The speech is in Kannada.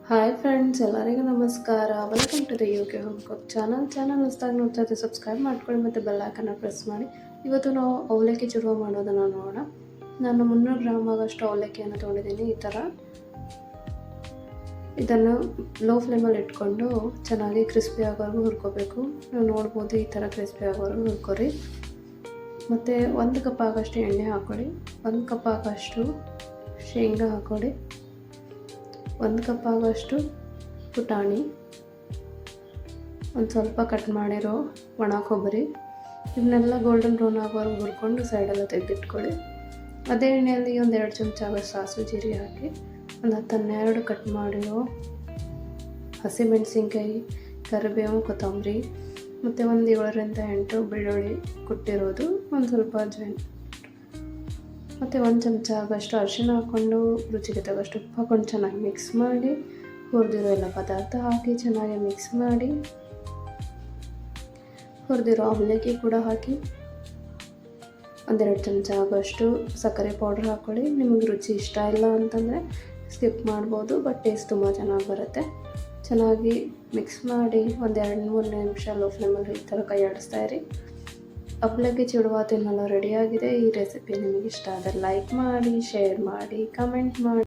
ಹಾಯ್ ಫ್ರೆಂಡ್ಸ್, ಎಲ್ಲರಿಗೂ ನಮಸ್ಕಾರ. Welcome to the K home cook channel ಹೊಸದಾಗಿ ನೋಡ್ತಾ ಇದ್ದೆ ಸಬ್ಸ್ಕ್ರೈಬ್ ಮಾಡ್ಕೊಳ್ಳಿ ಮತ್ತು ಬೆಲ್ ಐಕನ್ನ ಪ್ರೆಸ್ ಮಾಡಿ. ಇವತ್ತು ನಾವು ಅವಲಕ್ಕಿ ಚೂಡುವ ಮಾಡೋದನ್ನು ನೋಡೋಣ. ನಾನು 300 ಗ್ರಾಮ್ ಆಗೋಷ್ಟು ಅವಲಕ್ಕಿಯನ್ನು ತೊಗೊಂಡಿದ್ದೀನಿ. ಈ ಥರ ಇದನ್ನು ಲೋ ಫ್ಲೇಮಲ್ಲಿ ಇಟ್ಕೊಂಡು ಚೆನ್ನಾಗಿ ಕ್ರಿಸ್ಪಿ ಆಗೋವರೆಗೂ ಹುರ್ಕೋಬೇಕು. ನೀವು ನೋಡ್ಬೋದು, ಈ ಥರ ಕ್ರಿಸ್ಪಿ ಆಗೋವರೆಗೂ ಹುರ್ಕೊರಿ. ಮತ್ತು 1 ಕಪ್ ಆಗೋಷ್ಟು ಎಣ್ಣೆ ಹಾಕ್ಕೊಳ್ಳಿ. 1 ಕಪ್ ಆಗೋಷ್ಟು ಶೇಂಗಾ ಹಾಕ್ಕೊಳ್ಳಿ. 1 ಕಪ್ ಆಗೋಷ್ಟು ಪುಟಾಣಿ, ಒಂದು ಸ್ವಲ್ಪ ಕಟ್ ಮಾಡಿರೋ ಒಣ ಕೊಬ್ಬರಿ. ಇವನ್ನೆಲ್ಲ ಗೋಲ್ಡನ್ ಬ್ರೌನ್ ಆಗೋವರೆಗೂ ಹುರ್ಕೊಂಡು ಸೈಡೆಲ್ಲ ತೆಗೆದಿಟ್ಕೊಳ್ಳಿ. ಅದೇ ಎಣ್ಣೆಯಲ್ಲಿ 1-2 ಚಮಚ ಆಗೋಷ್ಟು ಸಾಸಿವೆ ಜೀರಿಗೆ ಹಾಕಿ, ಒಂದು 10-12 ಕಟ್ ಮಾಡಿರೋ ಹಸಿಮೆಣಸಿನ್ಕಾಯಿ, ಕರಿಬೇವು, ಕೊತ್ತಂಬರಿ ಮತ್ತು ಒಂದು 7-8 ಬೆಳ್ಳುಳ್ಳಿ ಕುಟ್ಟಿರೋದು, ಒಂದು ಸ್ವಲ್ಪ ಅಜ್ವಾಯಿನ್ ಮತ್ತು 1 ಚಮಚ ಆಗೋಷ್ಟು ಅರಿಶಿನ ಹಾಕ್ಕೊಂಡು ರುಚಿಗೆ ತಗೋಷ್ಟು ಉಪ್ಪು ಹಾಕ್ಕೊಂಡು ಚೆನ್ನಾಗಿ ಮಿಕ್ಸ್ ಮಾಡಿ, ಹುರಿದಿರೋ ಎಲ್ಲ ಪದಾರ್ಥ ಹಾಕಿ ಚೆನ್ನಾಗಿ ಮಿಕ್ಸ್ ಮಾಡಿ, ಹುರಿದಿರೋ ಅವಲಕ್ಕಿ ಕೂಡ ಹಾಕಿ 1-2 ಚಮಚ ಆಗೋಷ್ಟು ಸಕ್ಕರೆ ಪೌಡ್ರ್ ಹಾಕ್ಕೊಳ್ಳಿ. ನಿಮಗೆ ರುಚಿ ಇಷ್ಟ ಇಲ್ಲ ಅಂತಂದರೆ ಸ್ಕಿಪ್ ಮಾಡ್ಬೋದು, ಬಟ್ ಟೇಸ್ಟ್ ತುಂಬ ಚೆನ್ನಾಗಿ ಬರುತ್ತೆ. ಚೆನ್ನಾಗಿ ಮಿಕ್ಸ್ ಮಾಡಿ 1-2-3 ನಿಮಿಷ ಲೋ ಫ್ಲೇಮಲ್ಲಿ ಈ ಥರ ಕೈ ಆಡಿಸ್ತಾ ಇರಿ. ಅವಲಕ್ಕಿ ಚೂಡುವ ತಿನ್ನಲು ರೆಡಿಯಾಗಿದೆ. ಈ ರೆಸಿಪಿ ನಿಮಗೆ ಇಷ್ಟ ಆದರೆ ಲೈಕ್ ಮಾಡಿ, ಶೇರ್ ಮಾಡಿ, ಕಮೆಂಟ್ ಮಾಡಿ.